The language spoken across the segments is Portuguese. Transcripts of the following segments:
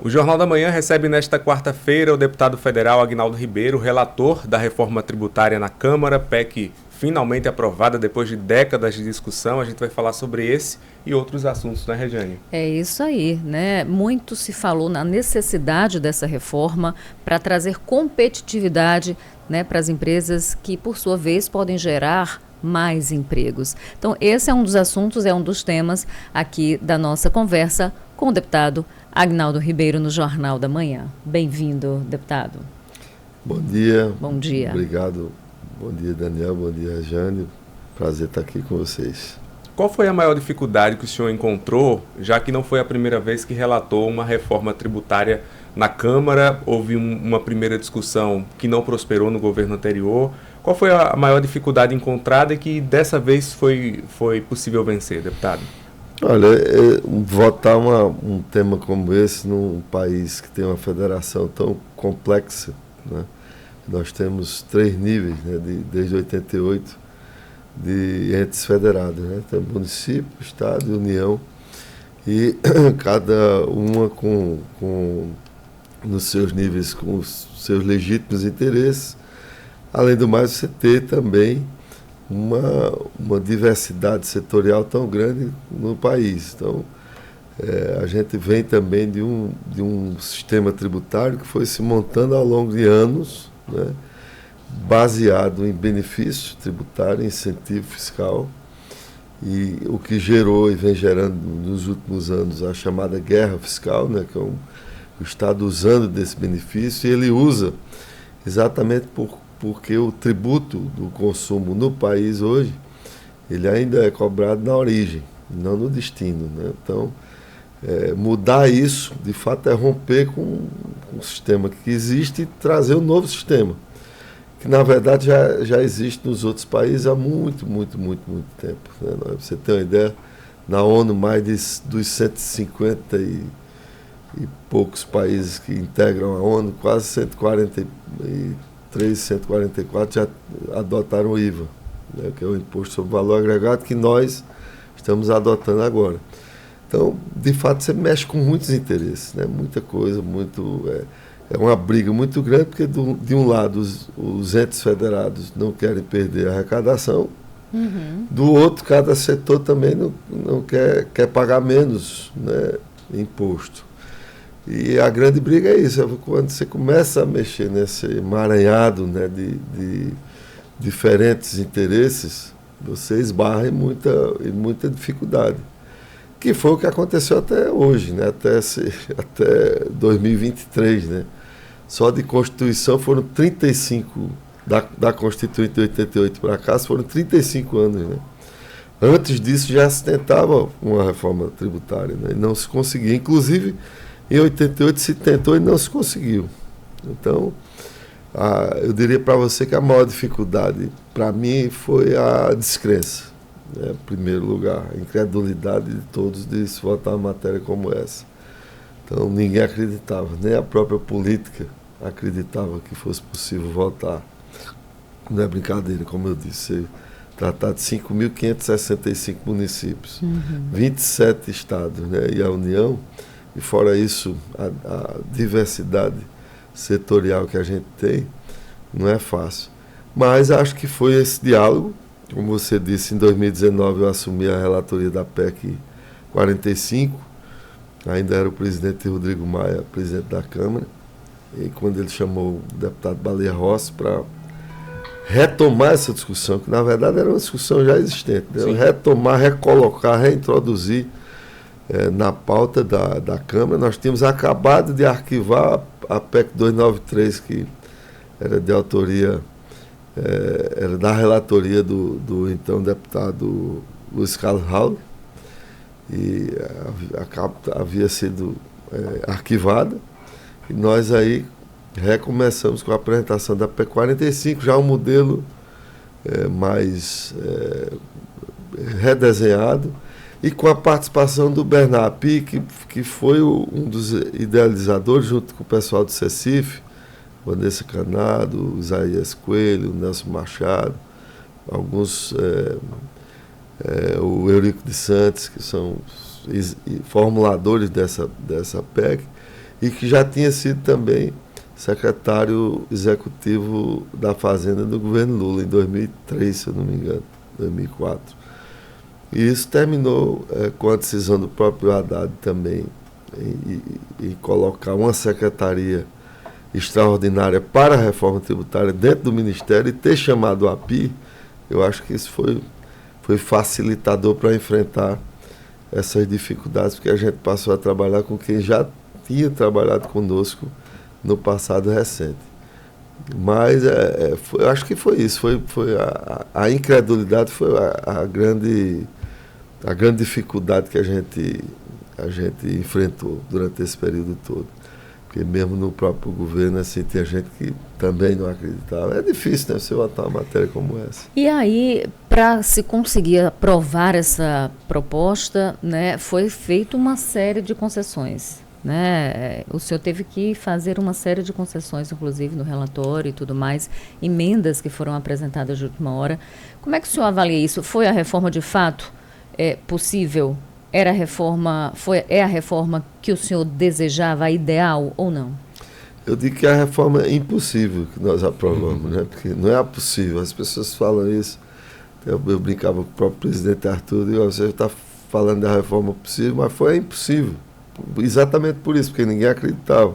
O Jornal da Manhã recebe nesta quarta-feira o deputado federal Agnaldo Ribeiro, relator da reforma tributária na Câmara, PEC finalmente aprovada depois de décadas de discussão. A gente vai falar sobre esse e outros assuntos, né, Regiane? É isso aí, né? Muito se falou na necessidade dessa reforma para trazer competitividade, né, para as empresas que, por sua vez, podem gerar mais empregos. Então, esse é um dos assuntos, é um dos temas aqui da nossa conversa com o deputado Agnaldo Ribeiro no Jornal da Manhã. Bem-vindo, deputado. Bom dia. Bom dia. Obrigado. Bom dia, Daniel. Bom dia, Regiane. Prazer estar aqui com vocês. Qual foi a maior dificuldade que o senhor encontrou, já que não foi a primeira vez que relatou uma reforma tributária na Câmara? Houve uma primeira discussão que não prosperou no governo anterior. Qual foi a maior dificuldade encontrada e que dessa vez foi possível vencer, deputado? Olha, votar um tema como esse num país que tem uma federação tão complexa, né? Nós temos 3 níveis, né, desde 88, de entes federados, né? Tem município, estado e união, e cada uma nos seus níveis, com os seus legítimos interesses. Além do mais, você ter também uma diversidade setorial tão grande no país. Então, a gente vem também de um sistema tributário que foi se montando ao longo de anos, né, baseado em benefício tributário, incentivo fiscal, e o que gerou e vem gerando nos últimos anos a chamada guerra fiscal, né, que é o Estado usando desse benefício, e ele usa exatamente porque o tributo do consumo no país hoje, ele ainda é cobrado na origem, não no destino, né? Então, mudar isso, de fato, é romper com o sistema que existe e trazer um novo sistema, que na verdade já existe nos outros países há muito tempo, né? Pra você ter uma ideia, na ONU, dos 150 e poucos países que integram a ONU, quase 144 já adotaram o IVA, né, que é o Imposto sobre Valor Agregado, que nós estamos adotando agora. Então, de fato, você mexe com muitos interesses, né, muita coisa, é uma briga muito grande, porque de um lado os entes federados não querem perder a arrecadação, do outro, cada setor também não quer pagar menos, né, imposto. E a grande briga é isso, quando você começa a mexer nesse emaranhado, né, de diferentes interesses, você esbarra em muita dificuldade. Que foi o que aconteceu até hoje, né, até 2023. Né? Só de Constituição foram 35, da Constituinte de 88 para cá, foram 35 anos. Né? Antes disso já se tentava uma reforma tributária, né, e não se conseguia. Inclusive, em 88 se tentou e não se conseguiu. Então, eu diria para você que a maior dificuldade, para mim, foi a descrença. Né? Em primeiro lugar, a incredulidade de todos de se votar uma matéria como essa. Então, ninguém acreditava, nem a própria política acreditava que fosse possível votar. Não é brincadeira, como eu disse, tratar de 5.565 municípios, 27 estados, né? E a União. E fora isso, a diversidade setorial que a gente tem, não é fácil. Mas acho que foi esse diálogo. Como você disse, em 2019 eu assumi a relatoria da PEC 45, ainda era o presidente Rodrigo Maia, presidente da Câmara, e quando ele chamou o deputado Baleia Rossi para retomar essa discussão, que na verdade era uma discussão já existente, né? Retomar, recolocar, reintroduzir na pauta da Câmara. Nós tínhamos acabado de arquivar a PEC 293, que era de autoria, era da relatoria do então deputado Luiz Carlos Raul, e havia sido arquivada, e nós aí recomeçamos com a apresentação da PEC 45, já um modelo mais redesenhado, e com a participação do Bernard Pi, que foi um dos idealizadores, junto com o pessoal do CECIF, Vanessa Canado, Isaías Coelho, Nelson Machado, alguns, o Eurico de Santos, que são formuladores dessa PEC, e que já tinha sido também secretário executivo da Fazenda do governo Lula, em 2003, se eu não me engano, 2004. E isso terminou com a decisão do próprio Haddad também em colocar uma secretaria extraordinária para a reforma tributária dentro do Ministério e ter chamado o API. Eu acho que isso foi facilitador para enfrentar essas dificuldades, porque a gente passou a trabalhar com quem já tinha trabalhado conosco no passado recente. Mas eu acho que foi isso, foi a incredulidade foi a grande dificuldade que a gente enfrentou durante esse período todo. Porque mesmo no próprio governo, assim, tinha gente que também não acreditava. É difícil, né, você votar uma matéria como essa. E aí, para se conseguir aprovar essa proposta, né, foi feita uma série de concessões, né? O senhor teve que fazer uma série de concessões, inclusive no relatório e tudo mais, emendas que foram apresentadas de última hora. Como é que o senhor avalia isso? Foi a reforma de fato possível? É a reforma que o senhor desejava, a ideal ou não? Eu digo que a reforma é impossível que nós aprovamos, né? Porque não é possível. As pessoas falam isso. Eu brincava com o próprio presidente Arthur, e você está falando da reforma possível, mas foi impossível. Exatamente por isso, porque ninguém acreditava.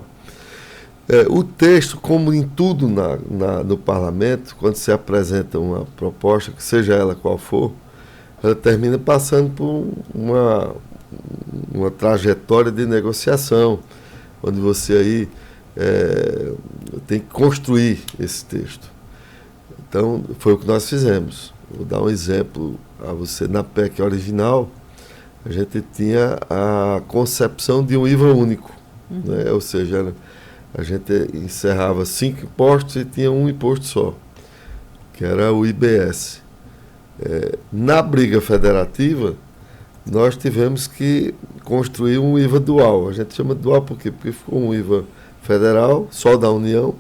O texto, como em tudo no parlamento, quando se apresenta uma proposta, que seja ela qual for, ela termina passando por uma trajetória de negociação, onde você aí tem que construir esse texto. Então, foi o que nós fizemos. Vou dar um exemplo a você. Na PEC original, a gente tinha a concepção de um IVA único, né? Ou seja, a gente encerrava 5 impostos e tinha um imposto só, que era o IBS. Na briga federativa, nós tivemos que construir um IVA dual. A gente chama de dual por quê? Porque ficou um IVA federal, só da União,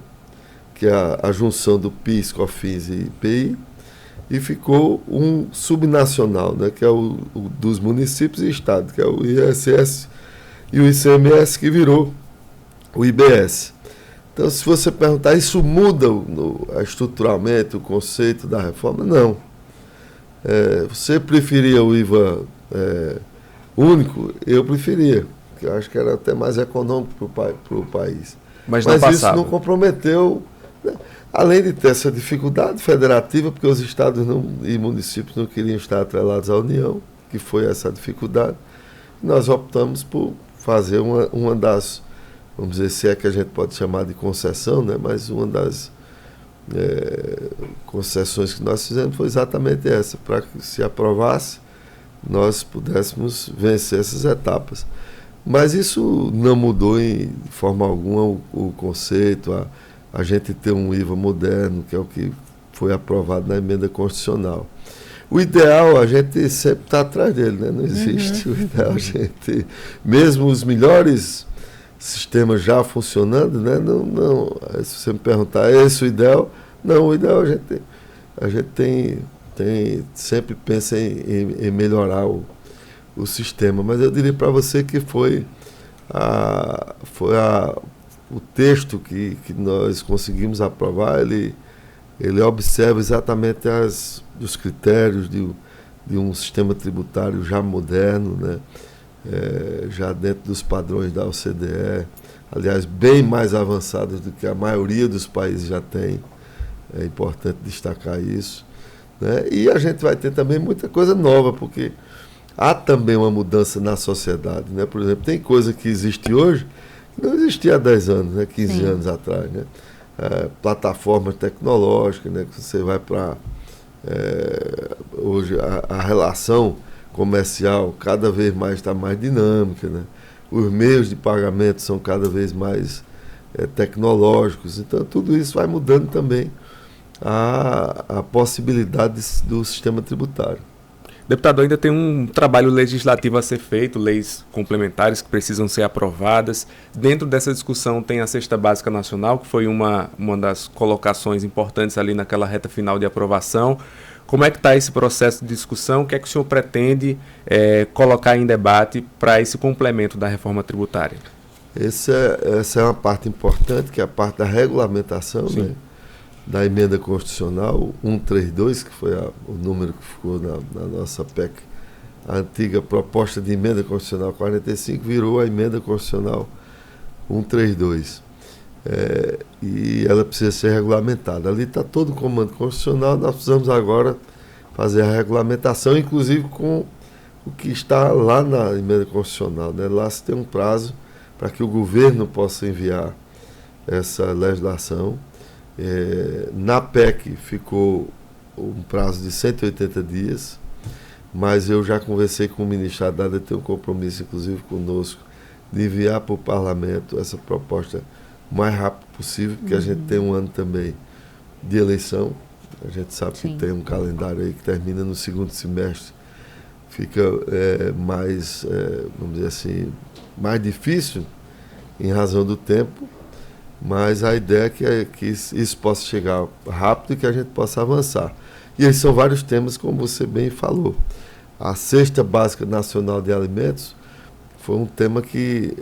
que é a junção do PIS, COFINS e IPI, e ficou um subnacional, né, que é o dos municípios e estados, que é o ISS e o ICMS, que virou o IBS. Então, se você perguntar, isso muda estruturalmente o conceito da reforma? Não. Você preferia o IVA único? Eu preferia, porque eu acho que era até mais econômico para o país. Mas isso não comprometeu, né? Além de ter essa dificuldade federativa, porque os estados e municípios não queriam estar atrelados à União, que foi essa dificuldade, nós optamos por fazer uma das, vamos dizer, se é que a gente pode chamar de concessão, né? Mas uma das concessões que nós fizemos foi exatamente essa, para que, se aprovasse, nós pudéssemos vencer essas etapas. Mas isso não mudou de forma alguma o conceito, a gente ter um IVA moderno, que é o que foi aprovado na emenda constitucional. O ideal, a gente sempre está atrás dele, né? Não existe o ideal, a gente, mesmo os melhores sistemas já funcionando, né? Não, se você me perguntar, é esse o ideal? Não, o ideal a gente sempre pensa em melhorar o sistema, mas eu diria para você que foi o texto que nós conseguimos aprovar, ele observa exatamente os critérios de um sistema tributário já moderno, né? Já dentro dos padrões da OCDE, aliás, bem mais avançados do que a maioria dos países já tem. É importante destacar isso, né? E a gente vai ter também muita coisa nova, porque há também uma mudança na sociedade, né? Por exemplo, tem coisa que existe hoje que não existia há 10 anos, né? 15 Sim. anos atrás, né? Plataformas tecnológicas, né? Que você vai para... hoje a relação comercial cada vez mais está mais dinâmica, né? Os meios de pagamento são cada vez mais tecnológicos, então tudo isso vai mudando também a possibilidade do sistema tributário. Deputado, ainda tem um trabalho legislativo a ser feito, leis complementares que precisam ser aprovadas. Dentro dessa discussão tem a Cesta Básica Nacional, que foi uma das colocações importantes ali naquela reta final de aprovação. Como é que está esse processo de discussão? O que é que o senhor pretende colocar em debate para esse complemento da reforma tributária? Essa é uma parte importante, que é a parte da regulamentação, né, da emenda constitucional 132, que foi o número que ficou na nossa PEC. A antiga proposta de emenda constitucional 45 virou a emenda constitucional 132. E ela precisa ser regulamentada. Ali está todo o comando constitucional, nós precisamos agora fazer a regulamentação, inclusive com o que está lá na emenda constitucional, né? Lá se tem um prazo para que o governo possa enviar essa legislação. Na PEC ficou um prazo de 180 dias, mas eu já conversei com o ministro Haddad, tem um compromisso, inclusive, conosco, de enviar para o parlamento essa proposta o mais rápido possível, porque a gente tem um ano também de eleição. A gente sabe que tem um calendário aí que termina no segundo semestre. Fica mais, vamos dizer assim, mais difícil em razão do tempo, mas a ideia é que isso possa chegar rápido e que a gente possa avançar. E aí são vários temas, como você bem falou. A Cesta Básica Nacional de Alimentos foi um tema que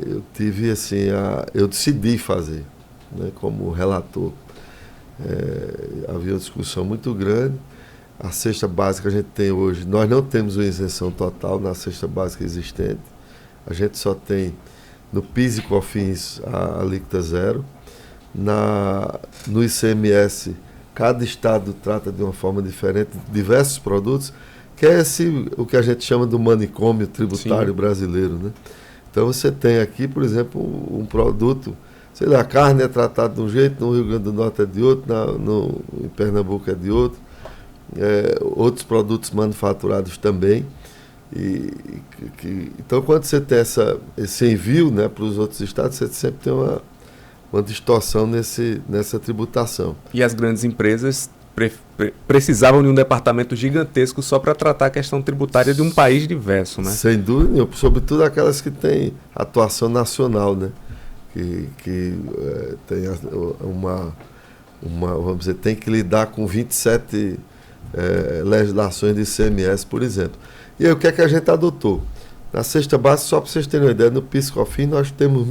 eu tive, assim, eu decidi fazer, né, como relator. Havia uma discussão muito grande. A cesta básica a gente tem hoje, nós não temos uma isenção total na cesta básica existente. A gente só tem no PIS e COFINS a alíquota zero. No ICMS, cada estado trata de uma forma diferente diversos produtos, que é o que a gente chama do manicômio tributário brasileiro, né? Então você tem aqui, por exemplo, um produto, sei lá, a carne é tratada de um jeito, no Rio Grande do Norte é de outro, em Pernambuco é de outro, outros produtos manufaturados também. Então, quando você tem esse envio, né, para os outros estados, você sempre tem uma distorção nessa tributação. E as grandes empresas precisavam de um departamento gigantesco só para tratar a questão tributária de um país diverso, né? Sem dúvida, sobretudo aquelas que têm atuação nacional, né? Que tem vamos dizer, tem que lidar com 27 legislações de ICMS, por exemplo. E aí o que é que a gente adotou? Na cesta básica, só para vocês terem uma ideia, no PIS/COFINS nós temos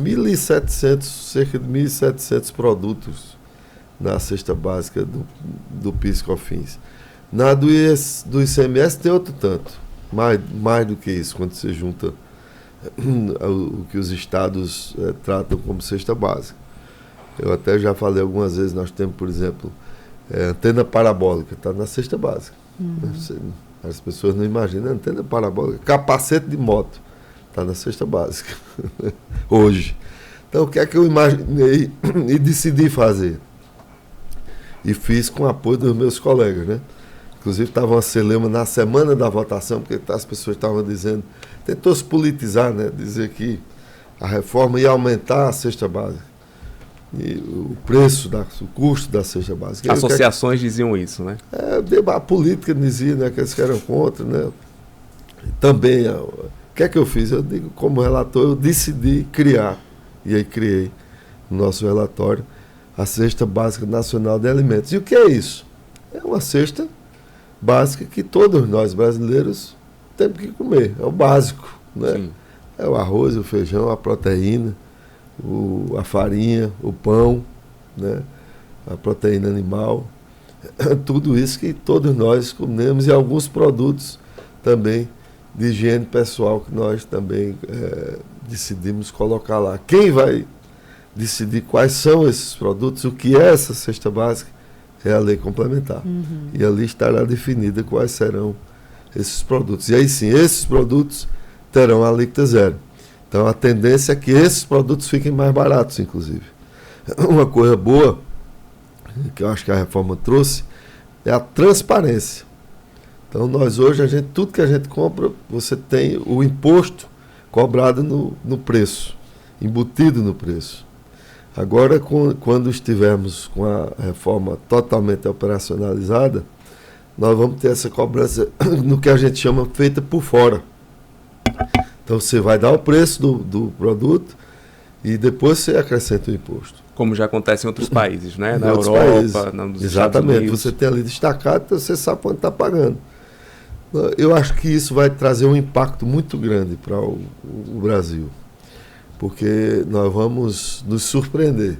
cerca de 1.700 produtos na cesta básica do PIS/COFINS. Na do ICMS tem outro tanto, mais do que isso, quando você junta o que os estados tratam como cesta básica. Eu até já falei algumas vezes, nós temos, por exemplo, antena parabólica, está na cesta básica. As pessoas não imaginam, antena parabólica, capacete de moto, está na cesta básica, hoje. Então, o que é que eu imaginei e decidi fazer? E fiz com o apoio dos meus colegas, né? Inclusive, estava uma celeuma na semana da votação, porque as pessoas estavam dizendo, tentou se politizar, né? Dizer que a reforma ia aumentar a cesta básica. E o preço, o custo da cesta básica. Associações diziam isso, né? A política dizia, né, que eles eram contra, né? Também, o que é que eu fiz? Eu digo, como relator, eu decidi criar, e aí criei no nosso relatório, a Cesta Básica Nacional de Alimentos. E o que é isso? É uma cesta básica que todos nós brasileiros temos que comer. É o básico, né? Sim. É o arroz, o feijão, a proteína, a farinha, o pão, né? A proteína animal. Tudo isso que todos nós comemos, e alguns produtos também de higiene pessoal que nós também decidimos colocar lá. Quem vai decidir quais são esses produtos, o que é essa cesta básica, é a lei complementar. E ali estará definida quais serão esses produtos. E aí sim, esses produtos terão a alíquota zero. Então a tendência é que esses produtos fiquem mais baratos, inclusive. Uma coisa boa, que eu acho que a reforma trouxe, é a transparência. Então nós hoje, tudo que a gente compra, você tem o imposto cobrado no preço, embutido no preço. Agora, quando estivermos com a reforma totalmente operacionalizada, nós vamos ter essa cobrança no que a gente chama feita por fora. Então você vai dar o preço do produto e depois você acrescenta o imposto. Como já acontece em outros países, né? Na Europa, nos Estados Unidos. Você tem ali destacado, então você sabe quanto está pagando. Eu acho que isso vai trazer um impacto muito grande para o Brasil. porque nós vamos nos surpreender.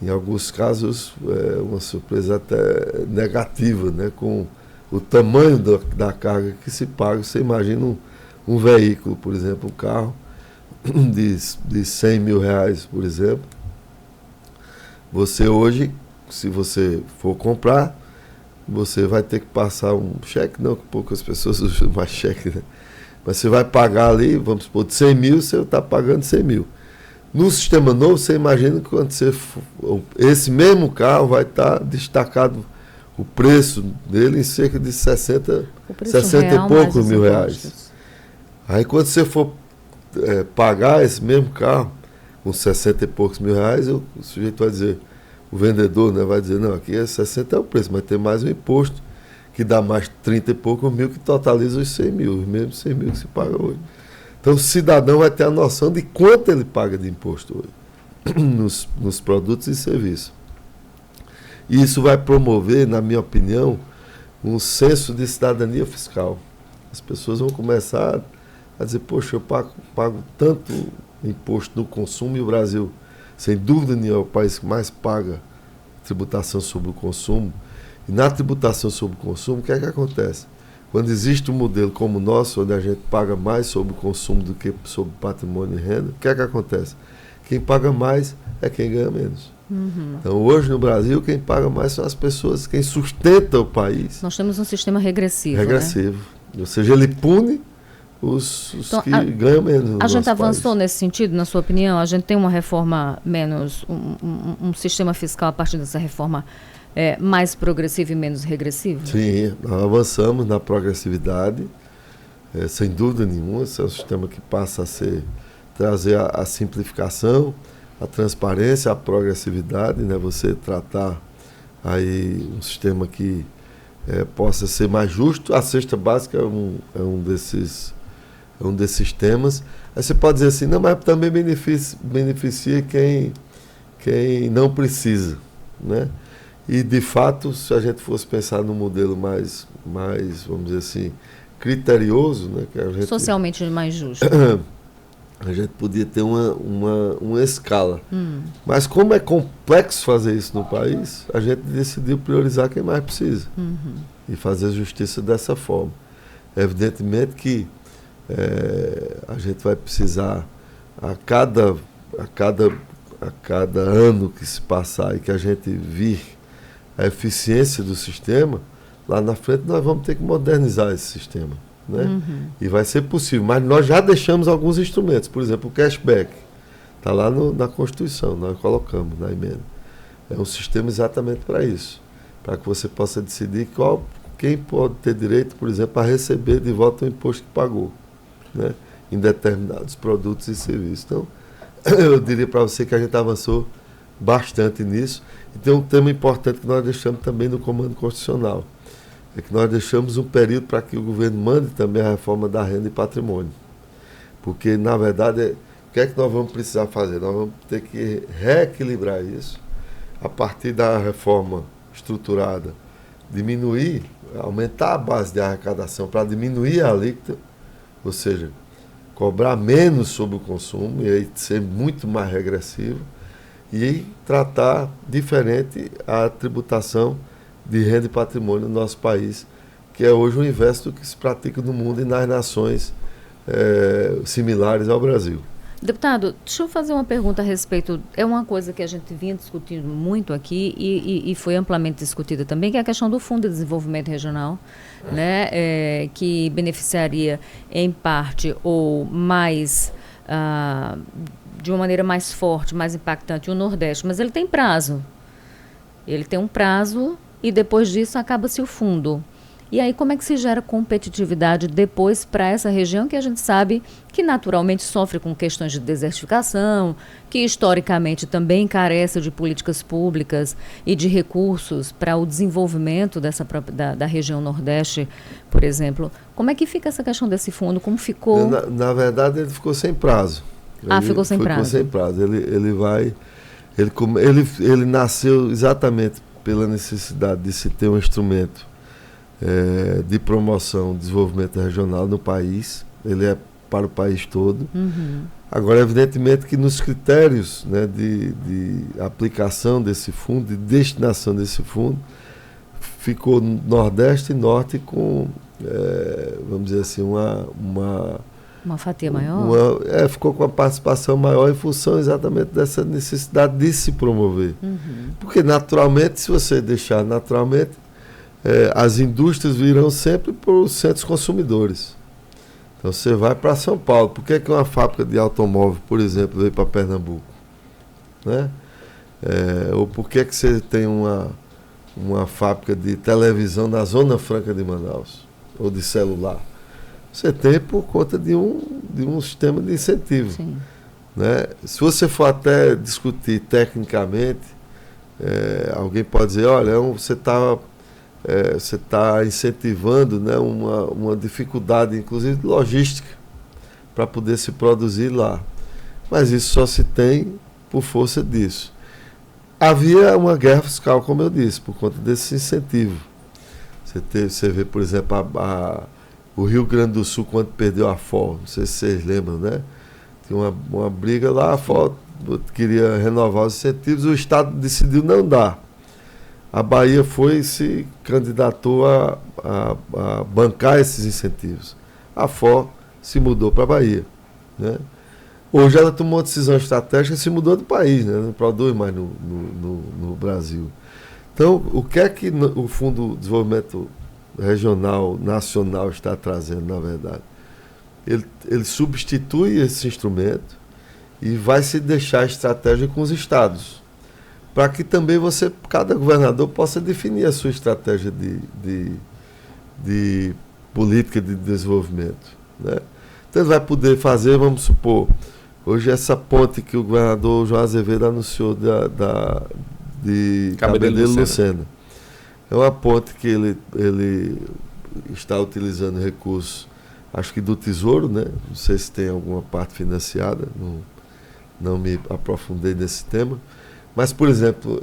Em alguns casos, uma surpresa até negativa, né? Com o tamanho da carga que se paga. Você imagina um veículo, por exemplo, um carro de 100 mil reais, por exemplo. Você hoje, se você for comprar, você vai ter que passar um cheque, não que poucas pessoas usam mais cheque, né? Mas você vai pagar ali, vamos supor, de 100 mil, você está pagando 100 mil. No sistema novo, você imagina que quando esse mesmo carro vai estar destacado o preço dele em cerca de 60 e poucos mil reais. Aí quando você for pagar esse mesmo carro com 60 e poucos mil reais, o sujeito vai dizer, o vendedor, né, vai dizer, não, aqui 60 é o preço, mas tem mais um imposto que dá mais 30 e poucos mil, que totaliza os 100 mil, os mesmos 100 mil que se paga hoje. Então o cidadão vai ter a noção de quanto ele paga de imposto hoje nos produtos e serviços. E isso vai promover, na minha opinião, um senso de cidadania fiscal. As pessoas vão começar a dizer, poxa, eu pago tanto imposto no consumo, e o Brasil, sem dúvida nenhuma, é o país que mais paga tributação sobre o consumo. E na tributação sobre o consumo, o que é que acontece? Quando existe um modelo como o nosso, onde a gente paga mais sobre o consumo do que sobre patrimônio e renda, o que é que acontece? Quem paga mais é quem ganha menos. Uhum. Então, hoje no Brasil, quem paga mais são as pessoas, quem sustenta o país. Nós temos um sistema regressivo. Regressivo. Né? Ou seja, ele pune os então, que ganham menos. A gente avançou nesse sentido, na sua opinião? A gente tem uma reforma menos, um sistema fiscal a partir dessa reforma mais progressivo e menos regressivo? Sim, nós avançamos na progressividade, sem dúvida nenhuma. Esse é um sistema que passa a trazer a simplificação, a transparência, a progressividade, né? Você tratar aí um sistema que possa ser mais justo. A cesta básica é um desses temas. Aí você pode dizer assim, não, mas também beneficia quem não precisa, né? E, de fato, se a gente fosse pensar num modelo mais vamos dizer assim, criterioso, né, que a gente, socialmente mais justo, a gente podia ter uma escala. Mas como é complexo fazer isso no país, a gente decidiu priorizar quem mais precisa e fazer justiça dessa forma. Evidentemente que a gente vai precisar, a cada ano que se passar e que a gente vir a eficiência do sistema, lá na frente nós vamos ter que modernizar esse sistema, né? E vai ser possível, mas nós já deixamos alguns instrumentos, por exemplo, o cashback, está lá na Constituição, nós colocamos na emenda. É um sistema exatamente para isso, para que você possa decidir quem pode ter direito, por exemplo, a receber de volta o imposto que pagou, né, em determinados produtos e serviços. Então, eu diria para você que a gente avançou bastante nisso. E tem um tema importante que nós deixamos também no Comando Constitucional, é que nós deixamos um período para que o governo mande também a reforma da renda e patrimônio. Porque, na verdade, o que é que nós vamos precisar fazer? Nós vamos ter que reequilibrar isso a partir da reforma estruturada, aumentar a base de arrecadação para diminuir a alíquota, ou seja, cobrar menos sobre o consumo e aí ser muito mais regressivo, e tratar diferente a tributação de renda e patrimônio no nosso país, que é hoje o inverso do que se pratica no mundo e nas nações similares ao Brasil. Deputado, deixa eu fazer uma pergunta a respeito, é uma coisa que a gente vinha discutindo muito aqui e foi amplamente discutida também, que é a questão do Fundo de Desenvolvimento Regional, né, que beneficiaria em parte ou mais, de uma maneira mais forte, mais impactante o Nordeste, mas ele tem prazo. Ele tem um prazo e depois disso acaba-se o fundo. E aí como é que se gera competitividade depois para essa região que a gente sabe que naturalmente sofre com questões de desertificação, que historicamente também carece de políticas públicas e de recursos para o desenvolvimento da região Nordeste, por exemplo. Como é que fica essa questão desse fundo? Como ficou? Na verdade, ele ficou sem prazo. Ficou sem prazo. Ficou sem prazo. Ele nasceu exatamente pela necessidade de se ter um instrumento de promoção, desenvolvimento regional no país. Ele é para o país todo. Agora, evidentemente que nos critérios, né, de aplicação desse fundo, de destinação desse fundo, ficou Nordeste e Norte com, vamos dizer assim, uma fatia maior? Ficou com a participação maior em função exatamente dessa necessidade de se promover. Porque, naturalmente, se você deixar naturalmente, as indústrias virão sempre para os centros consumidores. Então, você vai para São Paulo. Por que uma fábrica de automóvel, por exemplo, veio para Pernambuco? Né? Ou por que você tem uma fábrica de televisão na Zona Franca de Manaus? Ou de celular? Você tem por conta de um sistema de incentivo. Sim. Né? Se você for até discutir tecnicamente, alguém pode dizer, olha, você está incentivando, né, uma dificuldade, inclusive logística, para poder se produzir lá. Mas isso só se tem por força disso. Havia uma guerra fiscal, como eu disse, por conta desse incentivo. Você vê, por exemplo, o Rio Grande do Sul, quando perdeu a FOL, não sei se vocês lembram, né? Tinha uma briga lá, a FOL queria renovar os incentivos, o Estado decidiu não dar. A Bahia foi e se candidatou a bancar esses incentivos. A FOL se mudou para a Bahia. Né? Hoje ela tomou uma decisão estratégica e se mudou do país, né? Não produz mais no Brasil. Então, o que é que o Fundo de Desenvolvimento Regional, Nacional está trazendo, na verdade? Ele substitui esse instrumento e vai se deixar a estratégia com os estados, para que também cada governador possa definir a sua estratégia de política de desenvolvimento. Né? Então ele vai poder fazer, vamos supor, hoje essa ponte que o governador João Azevedo anunciou de Cabedelo Lucena. É uma ponte que ele está utilizando recursos, acho que do Tesouro, né? Não sei se tem alguma parte financiada, não me aprofundei nesse tema. Mas, por exemplo,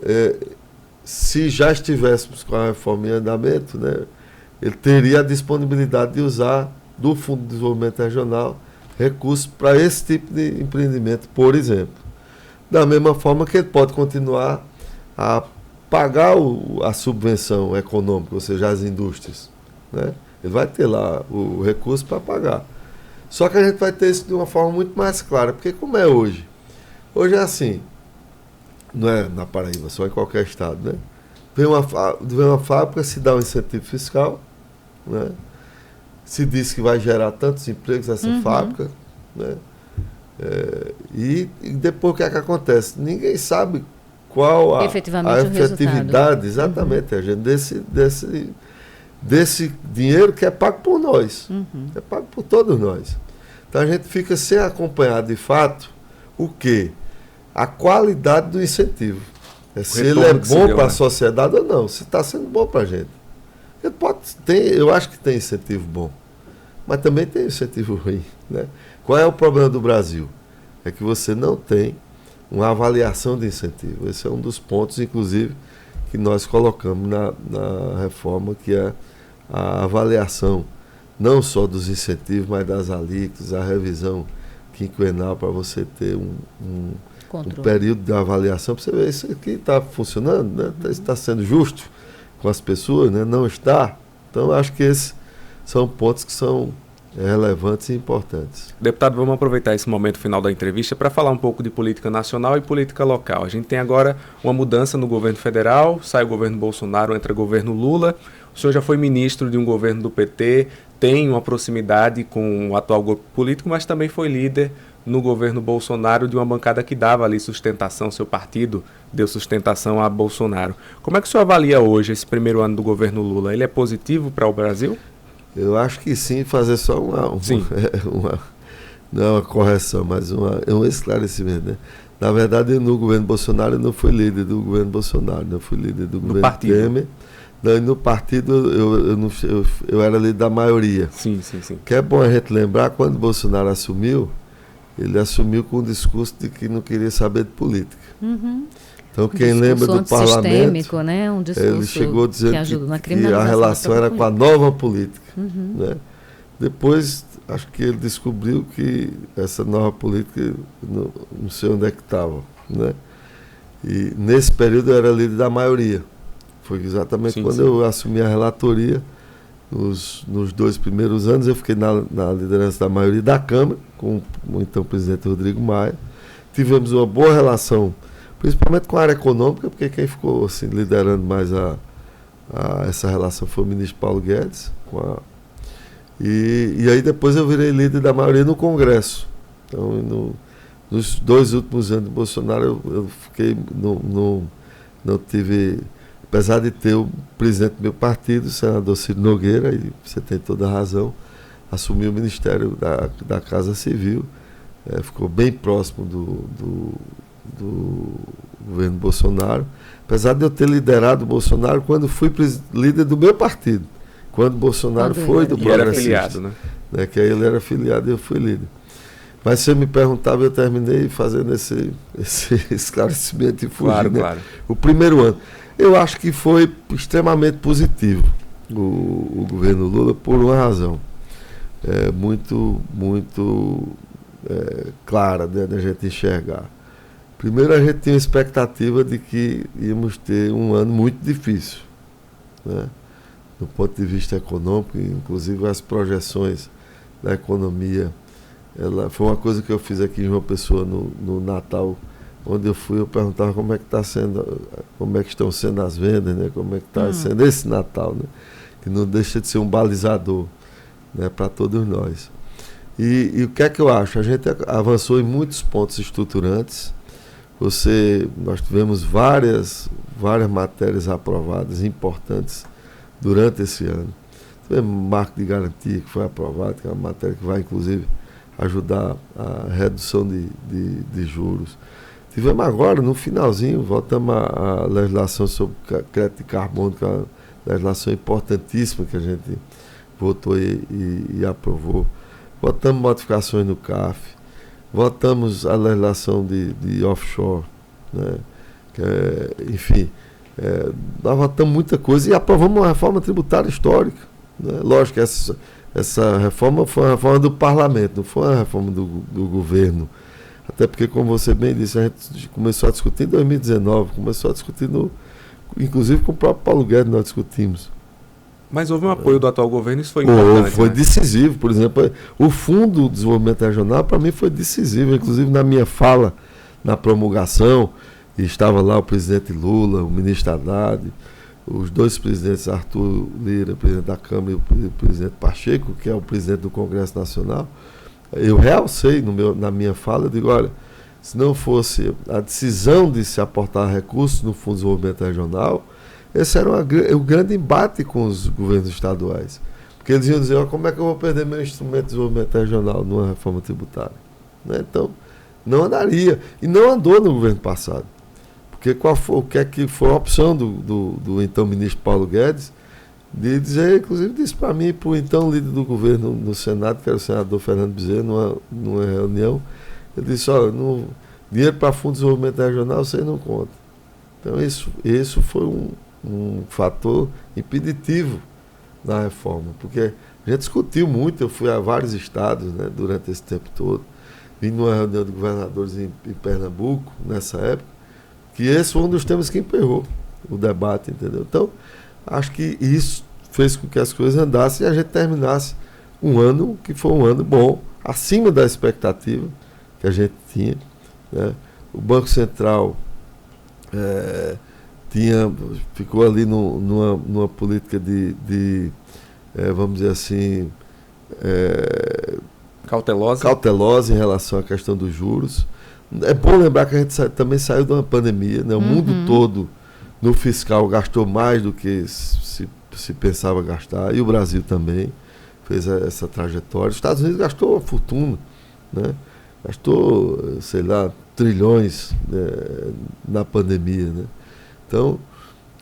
se já estivéssemos com a reforma em andamento, né, ele teria a disponibilidade de usar do Fundo de Desenvolvimento Regional recursos para esse tipo de empreendimento, por exemplo. Da mesma forma que ele pode continuar a pagar a subvenção econômica, ou seja, as indústrias. Né? Ele vai ter lá o recurso para pagar. Só que a gente vai ter isso de uma forma muito mais clara, porque como é hoje? Hoje é assim, não é na Paraíba, só em qualquer estado, né? Vem uma fábrica, se dá um incentivo fiscal, né? Se diz que vai gerar tantos empregos essa fábrica, né? E depois o que é que acontece? Ninguém sabe qual a efetividade, exatamente, desse dinheiro que é pago por nós, é pago por todos nós. Então a gente fica sem acompanhar de fato o quê? A qualidade do incentivo. Se ele é bom para a sociedade ou não, se está sendo bom para a gente. Eu acho que tem incentivo bom, mas também tem incentivo ruim. Né? Qual é o problema do Brasil? É que você não tem uma avaliação de incentivo. Esse é um dos pontos, inclusive, que nós colocamos na reforma, que é a avaliação não só dos incentivos, mas das alíquotas, a revisão quinquenal para você ter um período de avaliação, para você ver isso aqui está funcionando, né? Está sendo justo com as pessoas, né? Não está. Então, acho que esses são pontos que são relevantes e importantes. Deputado, vamos aproveitar esse momento final da entrevista para falar um pouco de política nacional e política local. A gente tem agora uma mudança no governo federal, sai o governo Bolsonaro, entra o governo Lula. O senhor já foi ministro de um governo do PT, tem uma proximidade com o atual grupo político, mas também foi líder no governo Bolsonaro de uma bancada que dava ali sustentação, seu partido deu sustentação a Bolsonaro. Como é que o senhor avalia hoje esse primeiro ano do governo Lula? Ele é positivo para o Brasil? Eu acho que sim, fazer só não é uma correção, mas um esclarecimento. Né? Na verdade, no governo Bolsonaro eu não fui líder do governo Bolsonaro, eu fui líder do governo Temer. No partido eu era líder da maioria. Sim. Que é bom a gente lembrar, quando Bolsonaro assumiu, ele assumiu com um discurso de que não queria saber de política. Então, quem lembra do parlamento, né? Um discurso ele chegou dizendo que a relação era com a nova política. Né? Depois, acho que ele descobriu que essa nova política, não sei onde é que estava, né? E nesse período eu era líder da maioria. Foi exatamente quando eu assumi a relatoria. Nos 2 primeiros anos eu fiquei na liderança da maioria da Câmara, com o então presidente Rodrigo Maia. Tivemos uma boa relação, principalmente com a área econômica, porque quem ficou assim, liderando mais essa relação foi o ministro Paulo Guedes. E aí depois eu virei líder da maioria no Congresso. Então, nos 2 últimos anos de Bolsonaro, eu fiquei, não tive, apesar de ter o presidente do meu partido, o senador Ciro Nogueira, e você tem toda a razão, assumiu o Ministério da Casa Civil, ficou bem próximo do governo Bolsonaro, apesar de eu ter liderado o Bolsonaro quando fui líder do meu partido, quando Bolsonaro foi do Progressista, era afiliado, né? Que aí ele era afiliado e eu fui líder. Mas se você me perguntava, eu terminei fazendo esse esclarecimento e fugi, né? Claro. O primeiro ano. Eu acho que foi extremamente positivo o governo Lula por uma razão muito clara, né, da gente enxergar. Primeiro, a gente tinha a expectativa de que íamos ter um ano muito difícil, né, do ponto de vista econômico, inclusive as projeções da economia. Foi uma coisa que eu fiz aqui em João Pessoa no Natal, onde eu fui, eu perguntava como é que estão sendo as vendas, né? Como é que está sendo esse Natal, né? Que não deixa de ser um balizador, né, para todos nós. E o que é que eu acho? A gente avançou em muitos pontos estruturantes. Nós tivemos várias matérias aprovadas importantes durante esse ano. Tivemos um marco de garantia que foi aprovado, que é uma matéria que vai, inclusive, ajudar a redução de juros. Tivemos agora, no finalzinho, voltamos à legislação sobre crédito de carbono, que é uma legislação importantíssima que a gente votou e aprovou. Votamos modificações no CAF, votamos a legislação de offshore, né? Enfim, nós votamos muita coisa e aprovamos uma reforma tributária histórica, né? Lógico que essa reforma foi uma reforma do parlamento, não foi uma reforma do governo. Até porque, como você bem disse, a gente começou a discutir em 2019, inclusive com o próprio Paulo Guedes nós discutimos. Mas houve um apoio do atual governo, isso foi importante. Foi, né? Decisivo, por exemplo. O Fundo de Desenvolvimento Regional, para mim, foi decisivo. Inclusive, na minha fala, na promulgação, e estava lá o presidente Lula, o ministro Haddad, os 2 presidentes, Arthur Lira, presidente da Câmara, e o presidente Pacheco, que é o presidente do Congresso Nacional. Eu realcei na minha fala, eu digo, olha, se não fosse a decisão de se aportar recursos no Fundo de Desenvolvimento Regional, esse era o grande embate com os governos estaduais. Porque eles iam dizer, como é que eu vou perder meu instrumento de desenvolvimento regional numa reforma tributária? Né? Então, não andaria. E não andou no governo passado. Porque o que é que foi a opção do então ministro Paulo Guedes, de dizer, inclusive disse para mim, para o então líder do governo no Senado, que era o senador Fernando Bezerra, numa reunião, ele disse, olha, dinheiro para Fundo de Desenvolvimento Regional você não conta. Então isso foi um fator impeditivo na reforma, porque a gente discutiu muito, eu fui a vários estados, né, durante esse tempo todo, vim numa reunião de governadores em Pernambuco, nessa época, que esse foi um dos temas que emperrou o debate, entendeu? Então, acho que isso fez com que as coisas andassem e a gente terminasse um ano que foi um ano bom, acima da expectativa que a gente tinha, né? O Banco Central ficou ali numa política de vamos dizer assim, cautelosa em relação à questão dos juros. É bom lembrar que a gente também saiu de uma pandemia, né? O mundo todo no fiscal gastou mais do que se pensava gastar, e o Brasil também fez essa trajetória. Os Estados Unidos gastou uma fortuna, né? Gastou, sei lá, trilhões, né, na pandemia, né? Então,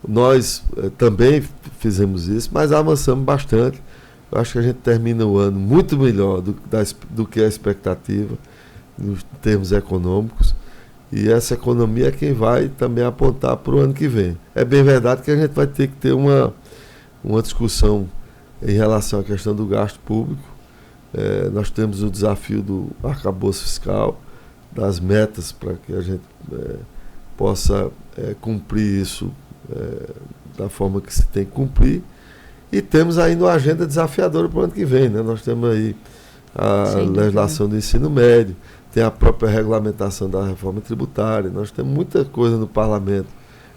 nós também fizemos isso, mas avançamos bastante. Eu acho que a gente termina o ano muito melhor do que a expectativa, nos termos econômicos, e essa economia é quem vai também apontar para o ano que vem. É bem verdade que a gente vai ter que ter uma discussão em relação à questão do gasto público, Nós temos o desafio do arcabouço fiscal, das metas para que a gente possa cumprir isso da forma que se tem que cumprir. E temos ainda uma agenda desafiadora para o ano que vem, né? Nós temos aí a legislação do ensino médio, tem a própria regulamentação da reforma tributária, nós temos muita coisa no parlamento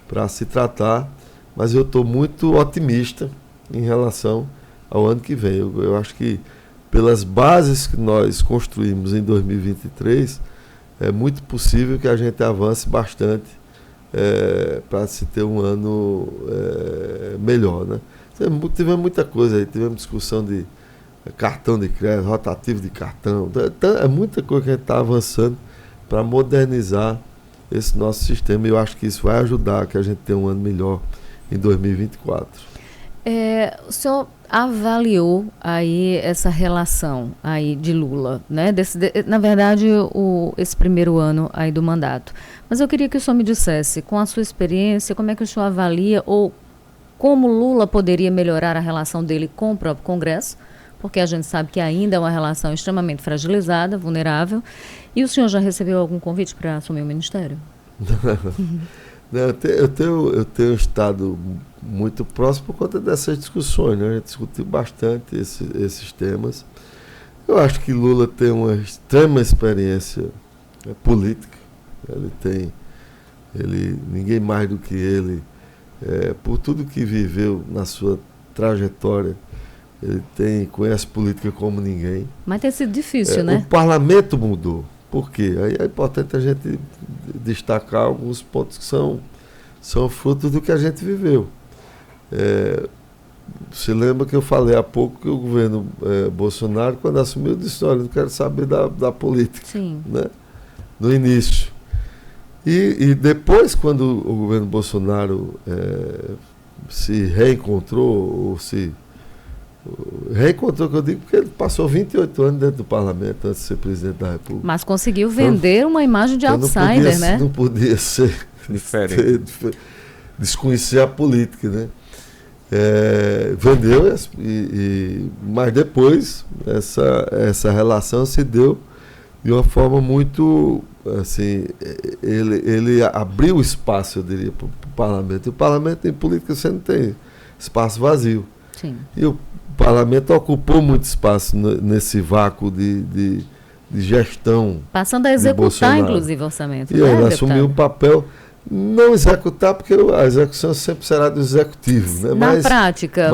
para se tratar, mas eu estou muito otimista em relação ao ano que vem. Eu acho que pelas bases que nós construímos em 2023, é muito possível que a gente avance bastante para se ter um ano melhor, né? Tivemos muita coisa aí, tivemos discussão de cartão de crédito, rotativo de cartão, é muita coisa que a gente está avançando para modernizar esse nosso sistema, e eu acho que isso vai ajudar que a gente tenha um ano melhor em 2024. O senhor avaliou aí essa relação aí de Lula, né? Na verdade, esse primeiro ano aí do mandato. Mas eu queria que o senhor me dissesse, com a sua experiência, como é que o senhor avalia ou como Lula poderia melhorar a relação dele com o próprio Congresso, porque a gente sabe que ainda é uma relação extremamente fragilizada, vulnerável. E o senhor já recebeu algum convite para assumir o ministério? Não, eu tenho estado muito próximo por conta dessas discussões, né? A gente discutiu bastante esses temas. Eu acho que Lula tem uma extrema experiência política. Ninguém mais do que ele, por tudo que viveu na sua trajetória, ele conhece política como ninguém. Mas tem sido difícil, né? O parlamento mudou. Por quê? Aí é importante a gente destacar alguns pontos que são frutos do que a gente viveu. Você lembra que eu falei há pouco que o governo Bolsonaro, quando assumiu, disse: olha, não quero saber da política. Sim. Né? No início. E depois, quando o governo Bolsonaro se reencontrou, reencontrou, que eu digo, porque ele passou 28 anos dentro do parlamento antes de ser presidente da República. Mas conseguiu vender uma imagem de outsider, né? Não podia ser diferente. Desconhecer a política, né? Vendeu, mas depois essa relação se deu de uma forma muito, assim, ele abriu espaço, eu diria, para o parlamento. E o parlamento, em política, você não tem espaço vazio. Sim. E o parlamento ocupou muito espaço nesse vácuo de gestão. Passando a executar, inclusive, o orçamento. E ele assumiu o papel, não executar, porque a execução sempre será do executivo. Né? Na prática,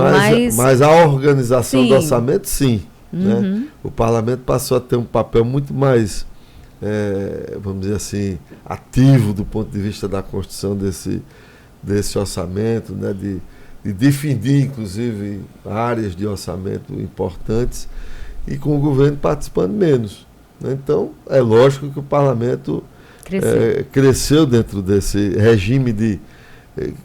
mas a organização do orçamento, sim. Uhum. Né? O parlamento passou a ter um papel muito mais, vamos dizer assim, ativo do ponto de vista da construção desse orçamento, né? De definir, inclusive, áreas de orçamento importantes, e com o governo participando menos. Né? Então, é lógico que o parlamento cresceu dentro desse regime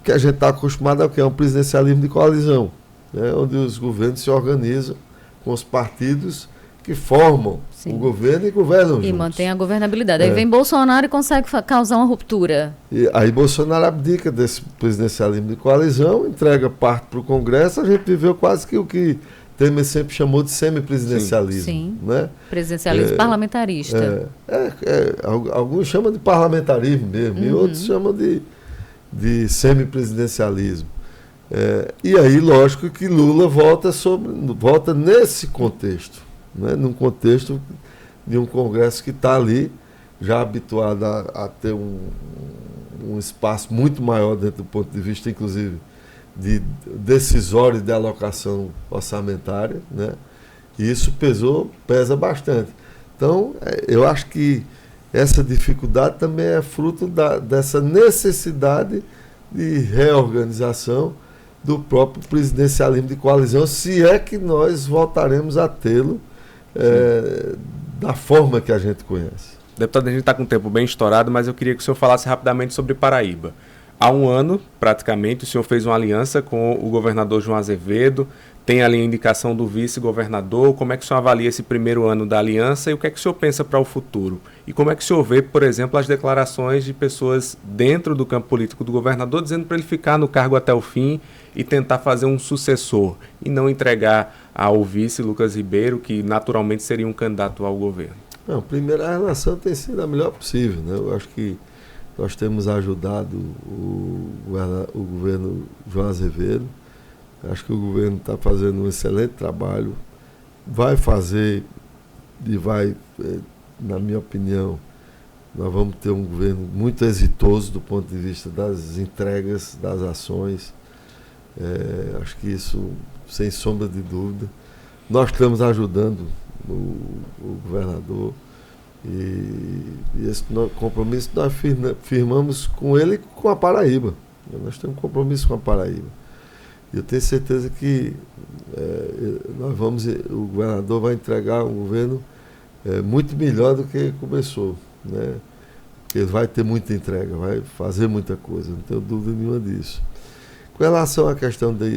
que a gente está acostumado a, que é um presidencialismo de coalizão, né? Onde os governos se organizam com os partidos que formam o governo e governam juntos. E mantém a governabilidade. Aí vem Bolsonaro e consegue causar uma ruptura. E aí Bolsonaro abdica desse presidencialismo de coalizão, entrega parte para o Congresso. A gente viveu quase que o que Temer sempre chamou de semipresidencialismo. Sim. Né? Presidencialismo parlamentarista. Alguns chamam de parlamentarismo mesmo, e outros chamam de semipresidencialismo. E aí, lógico que Lula volta nesse contexto, né? Num contexto de um Congresso que está ali, já habituado a ter um espaço muito maior dentro do ponto de vista, inclusive, de decisório de alocação orçamentária, né? E isso pesa bastante. Então, eu acho que essa dificuldade também é fruto dessa necessidade de reorganização do próprio presidencialismo de coalizão, se é que nós voltaremos a tê-lo da forma que a gente conhece. Deputado, a gente está com o tempo bem estourado, mas eu queria que o senhor falasse rapidamente sobre Paraíba. Há um ano, praticamente, o senhor fez uma aliança com o governador João Azevedo, tem ali a indicação do vice-governador. Como é que o senhor avalia esse primeiro ano da aliança e o que é que o senhor pensa para o futuro? E como é que o senhor vê, por exemplo, as declarações de pessoas dentro do campo político do governador dizendo para ele ficar no cargo até o fim e tentar fazer um sucessor e não entregar ao vice Lucas Ribeiro, que naturalmente seria um candidato ao governo? Não, primeiro, a relação tem sido a melhor possível, né? Eu acho que nós temos ajudado o governo João Azevedo. Acho que o governo está fazendo um excelente trabalho. Vai fazer e vai, na minha opinião, nós vamos ter um governo muito exitoso do ponto de vista das entregas, das ações. Acho que isso, sem sombra de dúvida. Nós estamos ajudando o governador. E esse compromisso nós firmamos com ele e com a Paraíba. Nós temos um compromisso com a Paraíba. Eu tenho certeza que o governador vai entregar um governo muito melhor do que começou, né? Porque ele vai ter muita entrega, vai fazer muita coisa, não tenho dúvida nenhuma disso. Com relação à questão não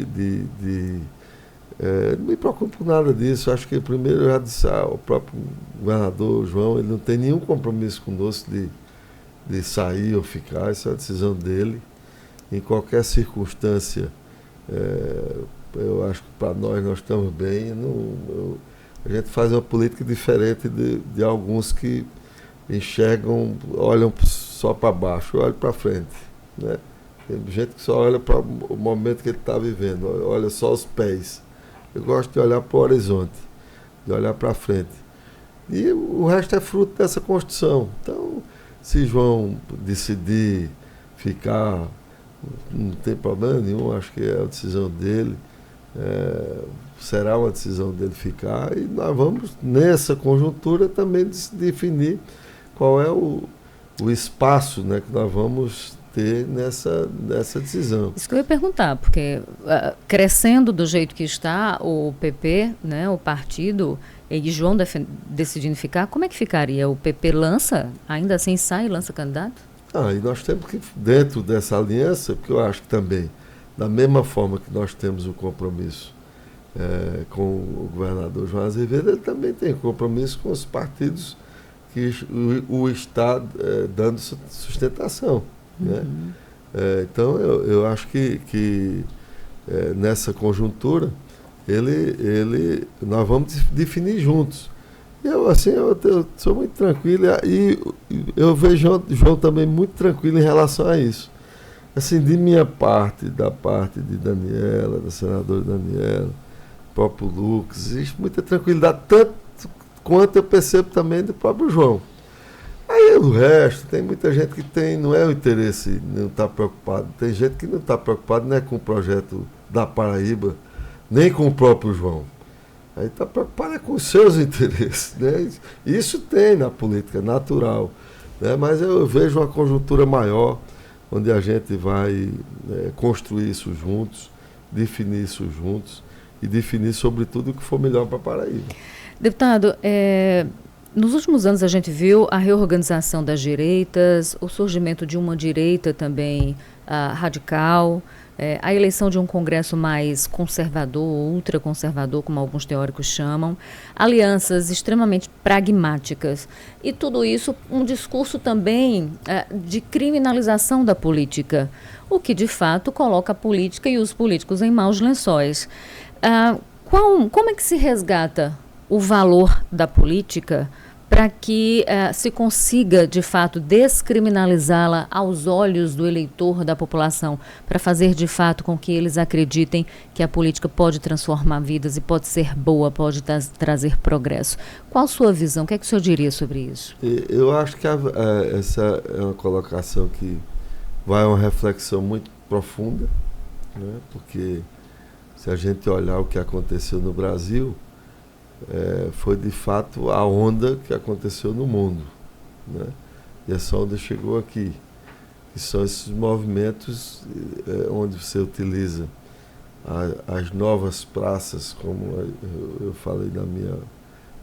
me preocupo por nada disso. Acho que primeiro eu já disse ao próprio governador João, ele não tem nenhum compromisso conosco de sair ou ficar, isso é a decisão dele. Em qualquer circunstância, eu acho que para nós estamos bem. A gente faz uma política diferente de alguns que enxergam, olham só para baixo, olham para frente, né? Tem gente que só olha para o momento que ele está vivendo, olha só os pés. Eu gosto de olhar para o horizonte, de olhar para frente. E o resto é fruto dessa construção. Então, se João decidir ficar, não tem problema nenhum, acho que é a decisão dele. Será uma decisão dele ficar, e nós vamos, nessa conjuntura, também definir qual é o espaço, né, que nós vamos ter nessa decisão. Isso que eu ia perguntar, porque crescendo do jeito que está o PP, né, o partido, e João decidindo ficar, como é que ficaria? O PP lança, ainda assim sai e lança candidato? E nós temos que, dentro dessa aliança, porque eu acho que também, da mesma forma que nós temos o compromisso com o governador João Azevedo, ele também tem compromisso com os partidos que o está dando sustentação. Né? Então eu acho que nessa conjuntura nós vamos definir juntos. Eu sou muito tranquilo, e eu vejo João também muito tranquilo em relação a isso. Assim, de minha parte, da parte de Daniela, da senadora Daniela, próprio Lucas, existe muita tranquilidade, tanto quanto eu percebo também do próprio João. Aí o resto, tem muita gente que não é o interesse, não está preocupado. Tem gente que não está preocupado, não é com o projeto da Paraíba, nem com o próprio João. Aí está preocupado com os seus interesses, né? Isso tem na política, natural, né? Mas eu vejo uma conjuntura maior, onde a gente vai construir isso juntos, definir isso juntos e definir, sobretudo, o que for melhor para a Paraíba. Deputado, nos últimos anos a gente viu a reorganização das direitas, o surgimento de uma direita também radical, a eleição de um Congresso mais conservador, ultraconservador, como alguns teóricos chamam, alianças extremamente pragmáticas. E tudo isso, um discurso também de criminalização da política, o que de fato coloca a política e os políticos em maus lençóis. Como é que se resgata o valor da política para que se consiga, de fato, descriminalizá-la aos olhos do eleitor, da população, para fazer, de fato, com que eles acreditem que a política pode transformar vidas e pode ser boa, pode trazer progresso? Qual a sua visão? O que é que o senhor diria sobre isso? Eu acho que essa é uma colocação que vai a uma reflexão muito profunda, né? Porque se a gente olhar o que aconteceu no Brasil, foi de fato a onda que aconteceu no mundo, né? E essa onda chegou aqui, que são esses movimentos onde você utiliza as novas praças, como eu falei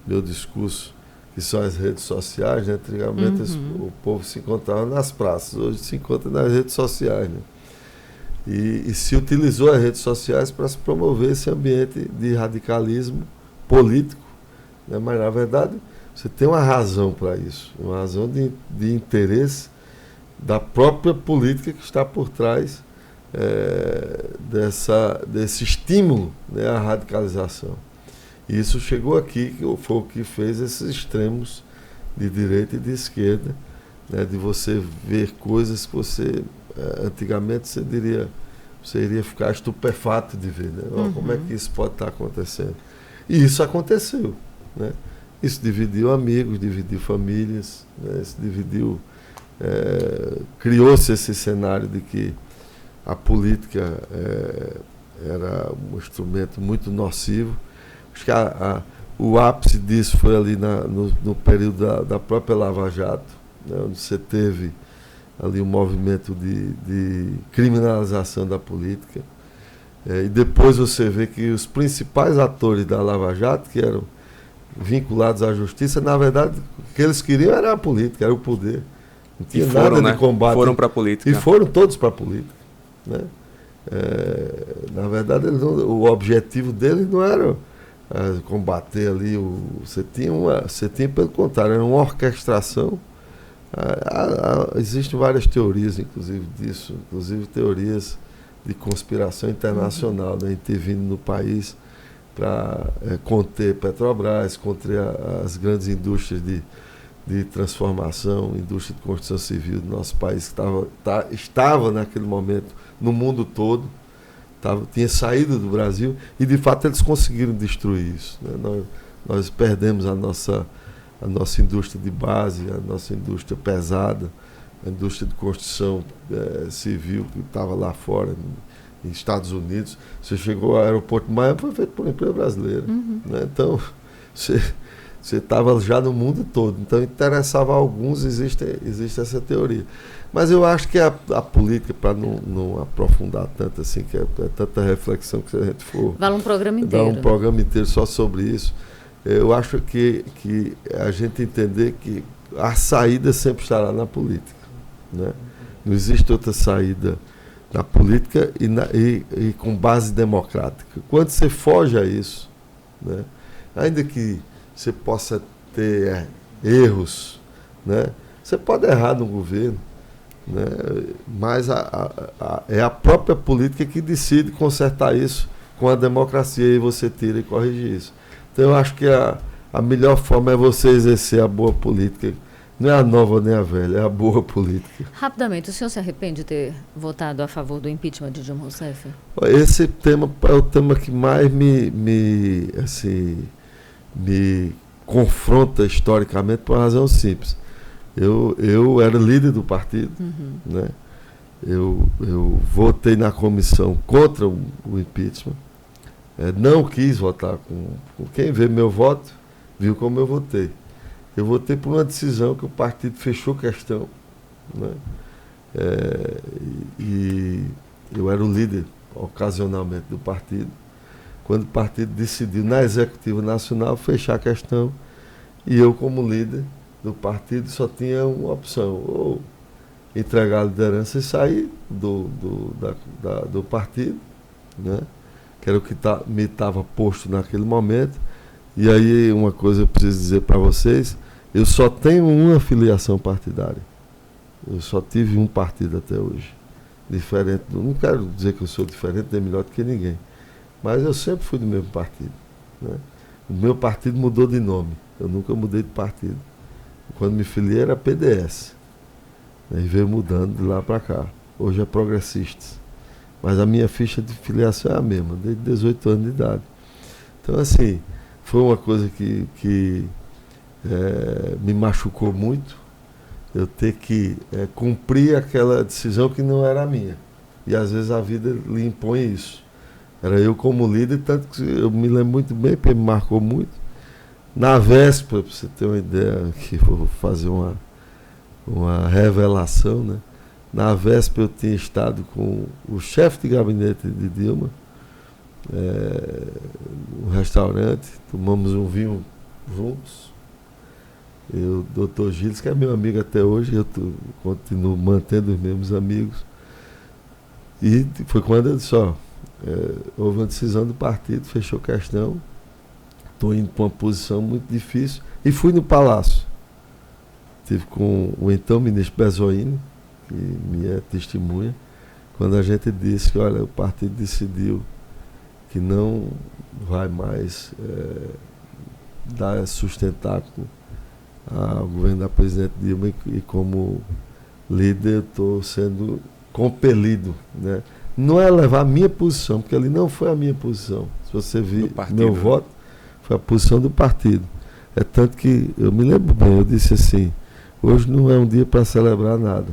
meu discurso, que são as redes sociais, né? Antigamente o povo se encontrava nas praças, hoje se encontra nas redes sociais, né? E se utilizou as redes sociais para se promover esse ambiente de radicalismo político, né? Mas, na verdade, você tem uma razão para isso, uma razão de interesse da própria política que está por trás desse estímulo, né, à radicalização. E isso chegou aqui, que foi o que fez esses extremos de direita e de esquerda, né, de você ver coisas que você, antigamente você iria ficar estupefato de ver, né? Como é que isso pode estar acontecendo? E isso aconteceu, né? Isso dividiu amigos, dividiu famílias, né? Isso dividiu, criou-se esse cenário de que a política era um instrumento muito nocivo. Acho que o ápice disso foi ali no período da própria Lava Jato, né, onde você teve ali um movimento de criminalização da política. E depois você vê que os principais atores da Lava Jato, que eram vinculados à justiça, na verdade, o que eles queriam era a política, era o poder. Não tinha nada de combate. Foram para a política. E foram todos para a política, né? Na verdade, o objetivo deles não era combater ali. Você tinha, pelo contrário, era uma orquestração. Existem várias teorias, inclusive, disso, inclusive teorias de conspiração internacional, né, intervindo no país para conter Petrobras, conter as grandes indústrias de transformação, indústria de construção civil do nosso país, que estava naquele momento no mundo todo, tinha saído do Brasil, e de fato eles conseguiram destruir isso, né? Nós perdemos a nossa indústria de base, a nossa indústria pesada, a indústria de construção civil que estava lá fora, nos Estados Unidos. Você chegou ao aeroporto de Miami, foi feito por uma empresa brasileira. Né? Então, você estava já no mundo todo. Então, interessava a alguns, existe essa teoria. Mas eu acho que a política, para não aprofundar tanto assim, que é tanta reflexão que se a gente for... Vale um programa inteiro. Dar um programa inteiro só sobre isso. Eu acho que a gente entender que a saída sempre estará na política, né? Não existe outra saída na política e com base democrática. Quando você foge a isso, né, ainda que você possa ter erros, né, você pode errar no governo, né, mas é a própria política que decide consertar isso com a democracia, e você tira e corrige isso. Então eu acho que a melhor forma é você exercer a boa política. Não é a nova nem a velha, é a boa política. Rapidamente, o senhor se arrepende de ter votado a favor do impeachment de Dilma Rousseff? Esse tema é o tema que mais me confronta historicamente, por uma razão simples. Eu era líder do partido, né? Eu votei na comissão contra o impeachment. Não quis votar com quem vê meu voto, viu como eu votei. Eu votei por uma decisão que o partido fechou questão, né? E eu era o líder, ocasionalmente, do partido. Quando o partido decidiu, na Executiva Nacional, fechar a questão, e eu, como líder do partido, só tinha uma opção: ou entregar a liderança e sair do partido, né? Que era o que me estava posto naquele momento. E aí, uma coisa eu preciso dizer para vocês: eu só tenho uma filiação partidária. Eu só tive um partido até hoje. Diferente não quero dizer que eu sou diferente, nem melhor do que ninguém. Mas eu sempre fui do mesmo partido, né? O meu partido mudou de nome. Eu nunca mudei de partido. Quando me filiei era PDS. E veio mudando de lá para cá. Hoje é Progressistas. Mas a minha ficha de filiação é a mesma, desde 18 anos de idade. Então, assim, foi uma coisa que me machucou muito, eu ter que cumprir aquela decisão que não era minha. E às vezes a vida lhe impõe isso. Era eu como líder, tanto que eu me lembro muito bem, porque me marcou muito. Na véspera, para você ter uma ideia, que vou fazer uma revelação, né? Na véspera eu tinha estado com o chefe de gabinete de Dilma, num restaurante, tomamos um vinho juntos. O doutor Gilles, que é meu amigo até hoje, eu continuo mantendo os mesmos amigos. E foi quando eu disse, houve uma decisão do partido, fechou questão, estou indo para uma posição muito difícil, e fui no Palácio. Estive com o então ministro Bezoini, que me é testemunha, quando a gente disse que, olha, o partido decidiu que não vai mais dar sustentáculo ao governo da presidente Dilma, e como líder eu estou sendo compelido, né? Não é levar a minha posição, porque ali não foi a minha posição. Se você vir meu voto, foi a posição do partido. É tanto que eu me lembro bem, eu disse assim, hoje não é um dia para celebrar nada.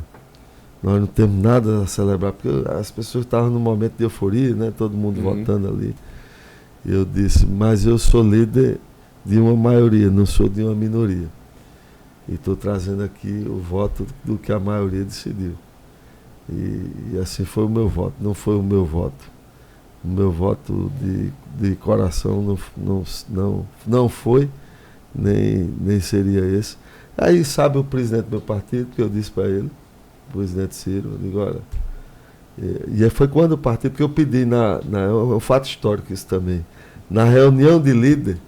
Nós não temos nada a celebrar, porque as pessoas estavam num momento de euforia, né? Todo mundo votando ali. Eu disse, mas eu sou líder de uma maioria, não sou de uma minoria. E estou trazendo aqui o voto do que a maioria decidiu. E assim foi o meu voto, não foi o meu voto. O meu voto de coração não foi, nem seria esse. Aí sabe o presidente do meu partido, que eu disse para ele, o presidente Ciro, eu digo, olha, e foi quando o partido, porque eu pedi, é um fato histórico isso também, na reunião de líder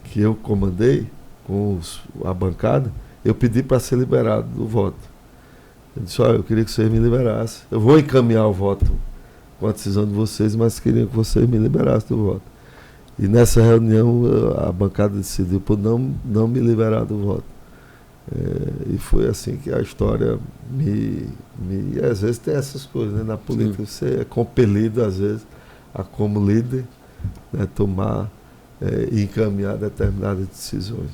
que eu comandei com a bancada, eu pedi para ser liberado do voto. Eu disse, olha, eu queria que vocês me liberassem. Eu vou encaminhar o voto com a decisão de vocês, mas queria que vocês me liberassem do voto. E nessa reunião a bancada decidiu por não me liberar do voto. E foi assim que a história e às vezes tem essas coisas, né? Na política você é compelido, às vezes, a como líder, né, tomar e encaminhar determinadas decisões.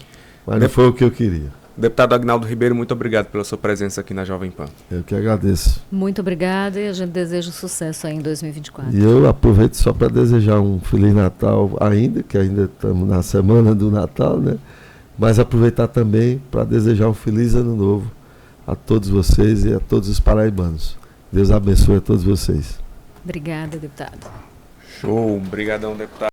Mas não foi o que eu queria. Deputado Agnaldo Ribeiro, muito obrigado pela sua presença aqui na Jovem Pan. Eu que agradeço. Muito obrigada e a gente deseja sucesso aí em 2024. E eu aproveito só para desejar um Feliz Natal que ainda estamos na semana do Natal, né? Mas aproveitar também para desejar um Feliz Ano Novo a todos vocês e a todos os paraibanos. Deus abençoe a todos vocês. Obrigada, deputado. Show, obrigadão, deputado.